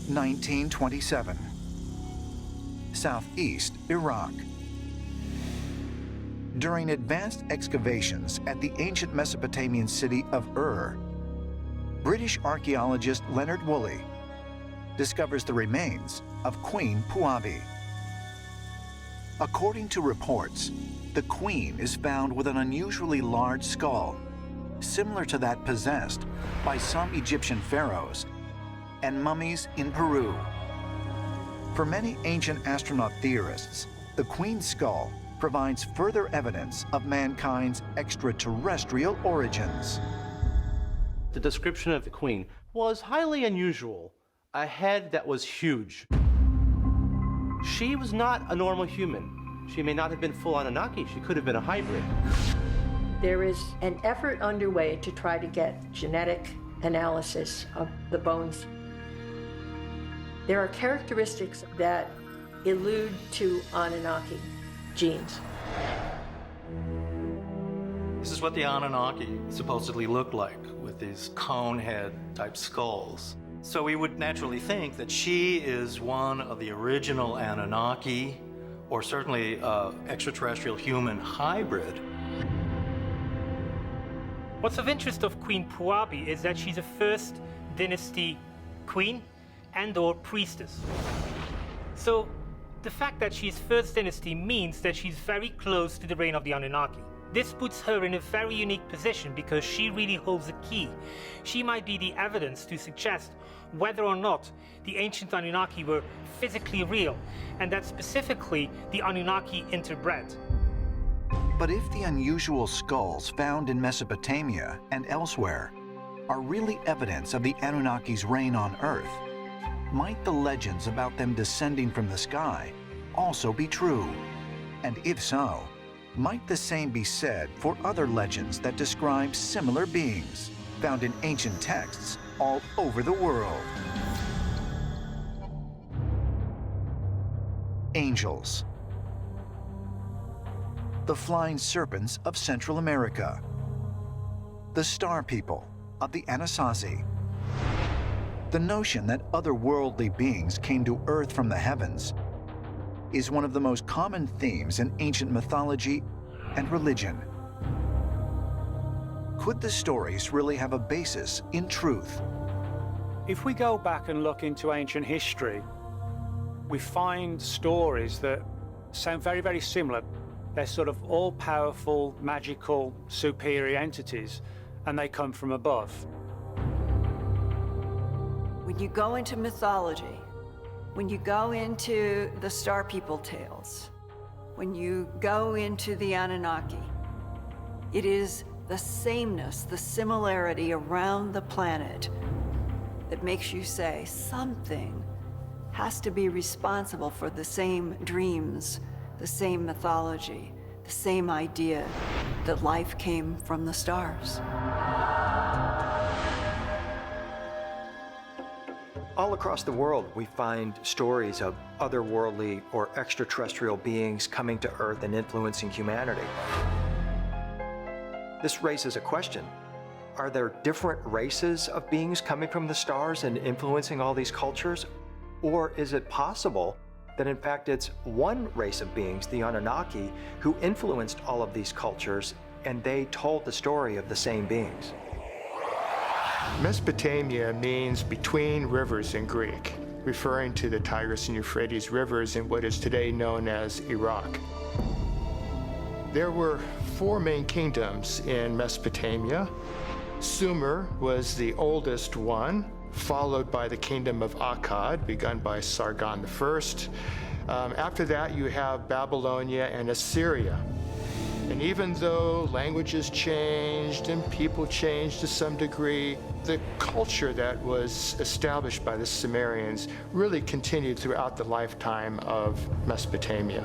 1927. Southeast Iraq. During advanced excavations at the ancient Mesopotamian city of Ur, British archaeologist Leonard Woolley discovers the remains of Queen Puabi. According to reports, the queen is found with an unusually large skull, similar to that possessed by some Egyptian pharaohs and mummies in Peru. For many ancient astronaut theorists, the queen's skull provides further evidence of mankind's extraterrestrial origins. The description of the queen was highly unusual. A head that was huge. She was not a normal human. She may not have been full Anunnaki. She could have been a hybrid. There is an effort underway to try to get genetic analysis of the bones. There are characteristics that allude to Anunnaki genes. This is what the Anunnaki supposedly looked like, with these cone head type skulls. So we would naturally think that she is one of the original Anunnaki, or certainly extraterrestrial human hybrid. What's of interest of Queen Puabi is that she's a first dynasty queen and/or priestess. So the fact that she's first dynasty means that she's very close to the reign of the Anunnaki. This puts her in a very unique position because she really holds the key. She might be the evidence to suggest whether or not the ancient Anunnaki were physically real, and that specifically the Anunnaki interbred. But if the unusual skulls found in Mesopotamia and elsewhere are really evidence of the Anunnaki's reign on Earth, might the legends about them descending from the sky also be true? And if so, might the same be said for other legends that describe similar beings found in ancient texts all over the world? Angels. The flying serpents of Central America. The star people of the Anasazi. The notion that otherworldly beings came to Earth from the heavens is one of the most common themes in ancient mythology and religion. Could the stories really have a basis in truth? If we go back and look into ancient history, we find stories that sound very, very similar. They're sort of all-powerful, magical, superior entities, and they come from above. When you go into mythology, when you go into the Star People tales, when you go into the Anunnaki, it is the sameness, the similarity around the planet that makes you say something has to be responsible for the same dreams, the same mythology, the same idea that life came from the stars. All across the world, we find stories of otherworldly or extraterrestrial beings coming to Earth and influencing humanity. This raises a question. Are there different races of beings coming from the stars and influencing all these cultures? Or is it possible that in fact it's one race of beings, the Anunnaki, who influenced all of these cultures and they told the story of the same beings? Mesopotamia means between rivers in Greek, referring to the Tigris and Euphrates rivers in what is today known as Iraq. There were 4 main kingdoms in Mesopotamia. Sumer was the oldest one, followed by the kingdom of Akkad, begun by Sargon I. After that, you have Babylonia and Assyria. And even though languages changed and people changed to some degree, the culture that was established by the Sumerians really continued throughout the lifetime of Mesopotamia.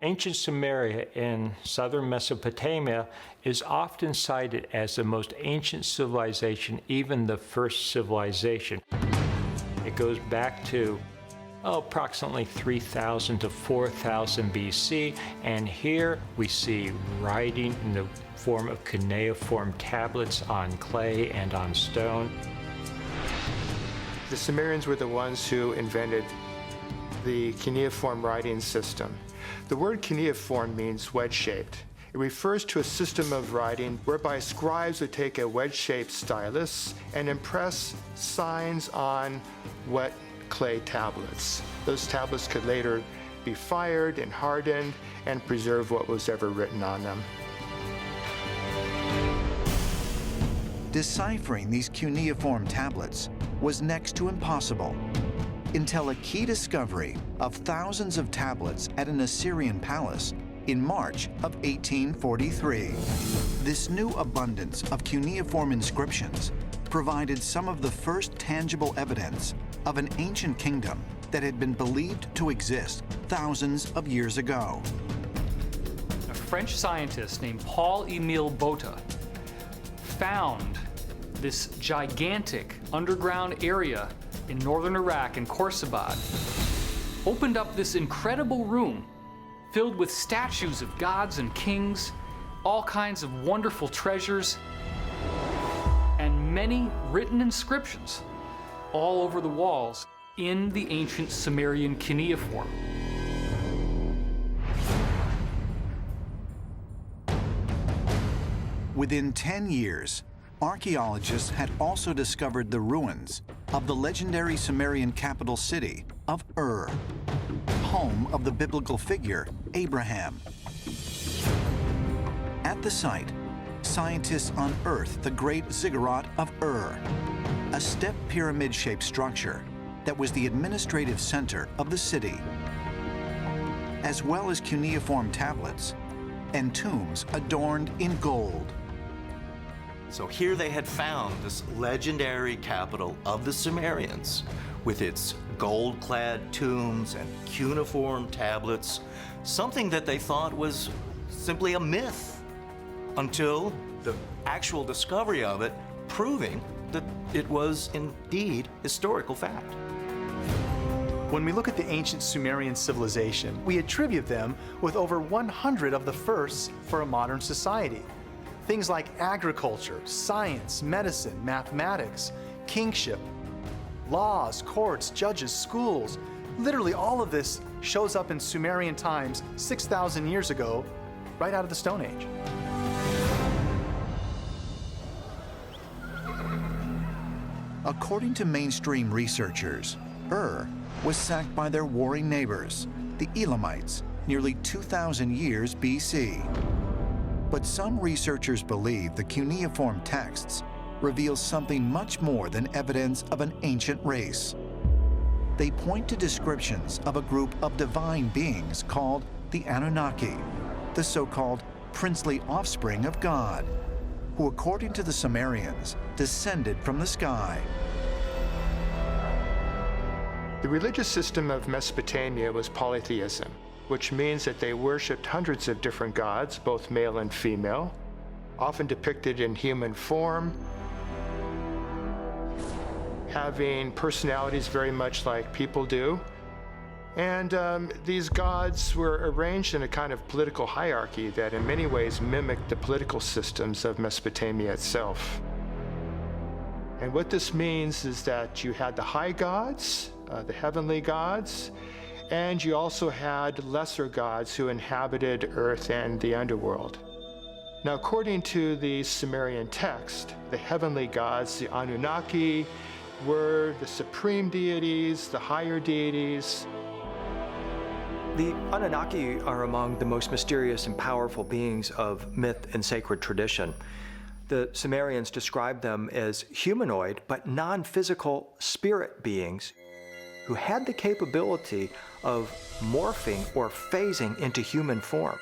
Ancient Sumeria in southern Mesopotamia is often cited as the most ancient civilization, even the first civilization. It goes back to approximately 3000 to 4000 BC, and here we see writing in the form of cuneiform tablets on clay and on stone. The Sumerians were the ones who invented the cuneiform writing system. The word cuneiform means wedge-shaped. It refers to a system of writing whereby scribes would take a wedge-shaped stylus and impress signs on wet clay tablets. Those tablets could later be fired and hardened and preserve what was ever written on them. Deciphering these cuneiform tablets was next to impossible until a key discovery of thousands of tablets at an Assyrian palace in March of 1843. This new abundance of cuneiform inscriptions provided some of the first tangible evidence of an ancient kingdom that had been believed to exist thousands of years ago. A French scientist named Paul-Émile Botta found this gigantic underground area in northern Iraq in Khorsabad, opened up this incredible room filled with statues of gods and kings, all kinds of wonderful treasures, and many written inscriptions all over the walls in the ancient Sumerian cuneiform. Within 10 years, archaeologists had also discovered the ruins of the legendary Sumerian capital city of Ur, home of the biblical figure Abraham. At the site, scientists unearthed the great ziggurat of Ur, a step pyramid-shaped structure that was the administrative center of the city, as well as cuneiform tablets and tombs adorned in gold. So here they had found this legendary capital of the Sumerians with its gold-clad tombs and cuneiform tablets, something that they thought was simply a myth until the actual discovery of it, proving that it was indeed historical fact. When we look at the ancient Sumerian civilization, we attribute them with over 100 of the firsts for a modern society. Things like agriculture, science, medicine, mathematics, kingship, laws, courts, judges, schools. Literally all of this shows up in Sumerian times 6,000 years ago, right out of the Stone Age. According to mainstream researchers, Ur was sacked by their warring neighbors, the Elamites, nearly 2,000 years BC. But some researchers believe the cuneiform texts reveal something much more than evidence of an ancient race. They point to descriptions of a group of divine beings called the Anunnaki, the so-called princely offspring of God, who, according to the Sumerians, descended from the sky. The religious system of Mesopotamia was polytheism, which means that they worshipped hundreds of different gods, both male and female, often depicted in human form, having personalities very much like people do. And these gods were arranged in a kind of political hierarchy that in many ways mimicked the political systems of Mesopotamia itself. And what this means is that you had the high gods, the heavenly gods, and you also had lesser gods who inhabited earth and the underworld. Now, according to the Sumerian text, the heavenly gods, the Anunnaki, were the supreme deities, the higher deities. The Anunnaki are among the most mysterious and powerful beings of myth and sacred tradition. The Sumerians described them as humanoid but non-physical spirit beings who had the capability of morphing or phasing into human form.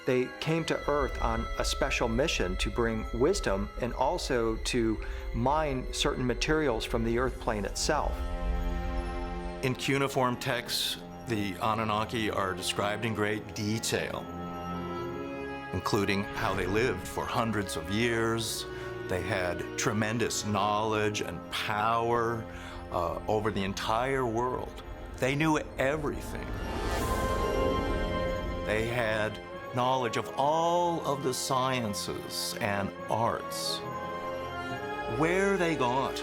They came to Earth on a special mission to bring wisdom and also to mine certain materials from the Earth plane itself. In cuneiform texts, the Anunnaki are described in great detail, including how they lived for hundreds of years. They had tremendous knowledge and power over the entire world. They knew everything. They had knowledge of all of the sciences and arts. Where they got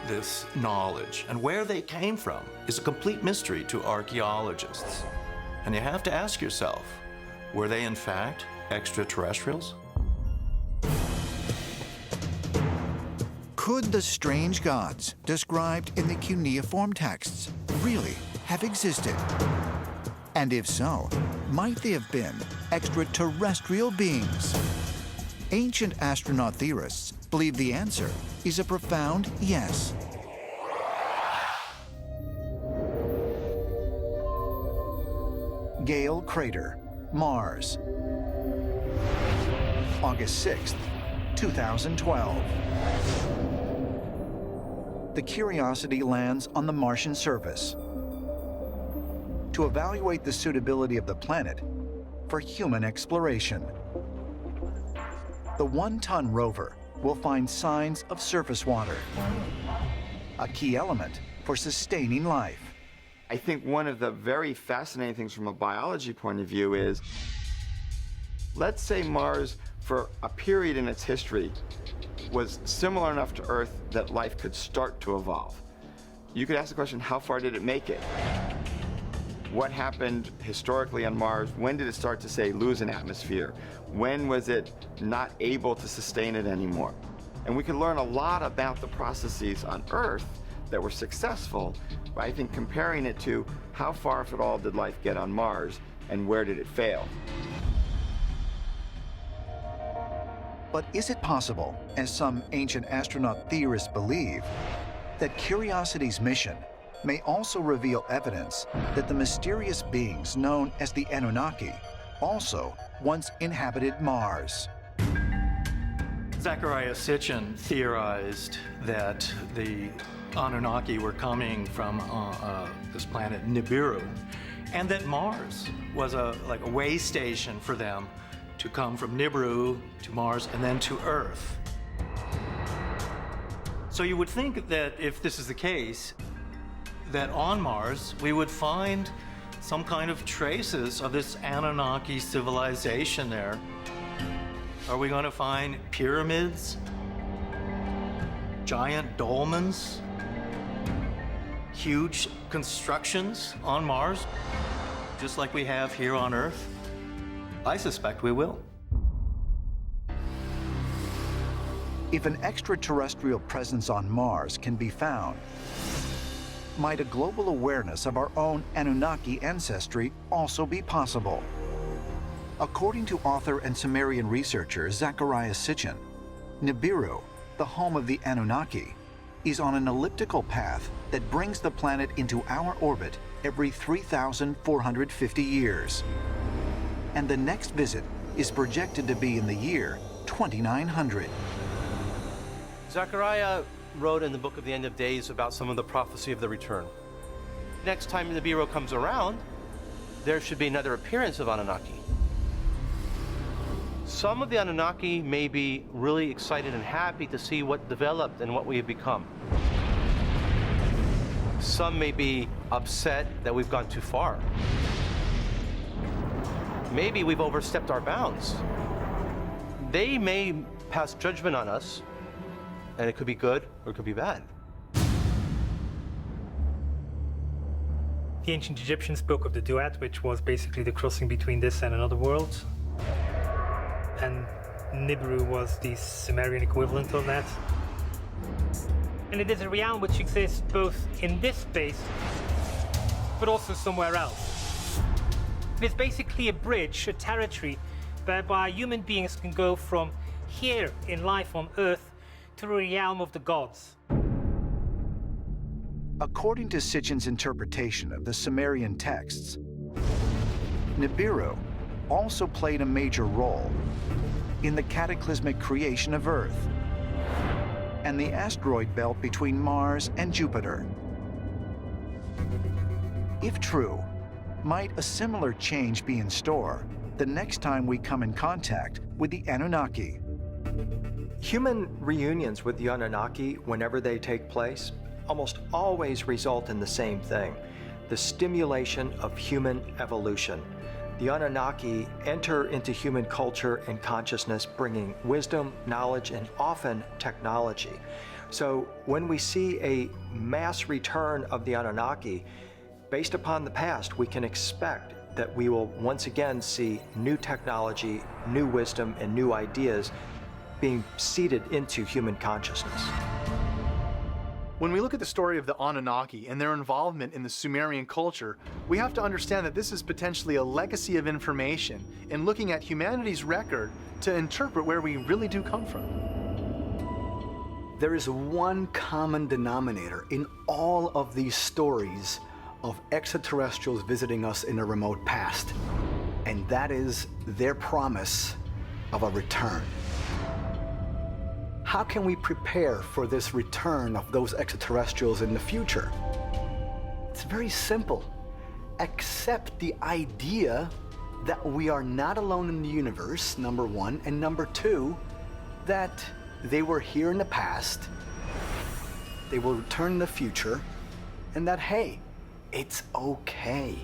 this knowledge and where they came from is a complete mystery to archaeologists. And you have to ask yourself, were they in fact extraterrestrials? Could the strange gods described in the cuneiform texts really have existed? And if so, might they have been extraterrestrial beings? Ancient astronaut theorists believe the answer is a profound yes. Gale Crater, Mars. August 6th, 2012. The Curiosity lands on the Martian surface to evaluate the suitability of the planet for human exploration. The one-ton rover will find signs of surface water, a key element for sustaining life. I think one of the very fascinating things from a biology point of view is, let's say Mars, for a period in its history, was similar enough to Earth that life could start to evolve. You could ask the question, how far did it make it? What happened historically on Mars? When did it start to, say, lose an atmosphere? When was it not able to sustain it anymore? And we can learn a lot about the processes on Earth that were successful by, I think, comparing it to how far, if at all, did life get on Mars and where did it fail? But is it possible, as some ancient astronaut theorists believe, that Curiosity's mission may also reveal evidence that the mysterious beings known as the Anunnaki also once inhabited Mars? Zecharia Sitchin theorized that the Anunnaki were coming from this planet Nibiru, and that Mars was like a way station for them to come from Nibiru to Mars and then to Earth. So you would think that if this is the case, that on Mars we would find some kind of traces of this Anunnaki civilization there. Are we going to find pyramids, giant dolmens, huge constructions on Mars, just like we have here on Earth? I suspect we will. If an extraterrestrial presence on Mars can be found, might a global awareness of our own Anunnaki ancestry also be possible? According to author and Sumerian researcher Zecharia Sitchin, Nibiru, the home of the Anunnaki, is on an elliptical path that brings the planet into our orbit every 3,450 years. And the next visit is projected to be in the year 2900. Zecharia wrote in the book of the End of Days about some of the prophecy of the return. Next time Nibiru comes around, there should be another appearance of Anunnaki. Some of the Anunnaki may be really excited and happy to see what developed and what we have become. Some may be upset that we've gone too far. Maybe we've overstepped our bounds. They may pass judgment on us, and it could be good or it could be bad. The ancient Egyptians spoke of the duat, which was basically the crossing between this and another world. And Nibiru was the Sumerian equivalent of that. And it is a realm which exists both in this space, but also somewhere else. It is basically a bridge, a territory, whereby human beings can go from here in life on Earth to the realm of the gods. According to Sitchin's interpretation of the Sumerian texts, Nibiru also played a major role in the cataclysmic creation of Earth and the asteroid belt between Mars and Jupiter. If true, might a similar change be in store the next time we come in contact with the Anunnaki? Human reunions with the Anunnaki, whenever they take place, almost always result in the same thing: the stimulation of human evolution. The Anunnaki enter into human culture and consciousness, bringing wisdom, knowledge, and often technology. So when we see a mass return of the Anunnaki, based upon the past, we can expect that we will once again see new technology, new wisdom, and new ideas being seeded into human consciousness. When we look at the story of the Anunnaki and their involvement in the Sumerian culture, we have to understand that this is potentially a legacy of information in looking at humanity's record to interpret where we really do come from. There is one common denominator in all of these stories of extraterrestrials visiting us in a remote past, and that is their promise of a return. How can we prepare for this return of those extraterrestrials in the future? It's very simple. Accept the idea that we are not alone in the universe, number one, and number two, that they were here in the past, they will return in the future, and that, hey, it's okay.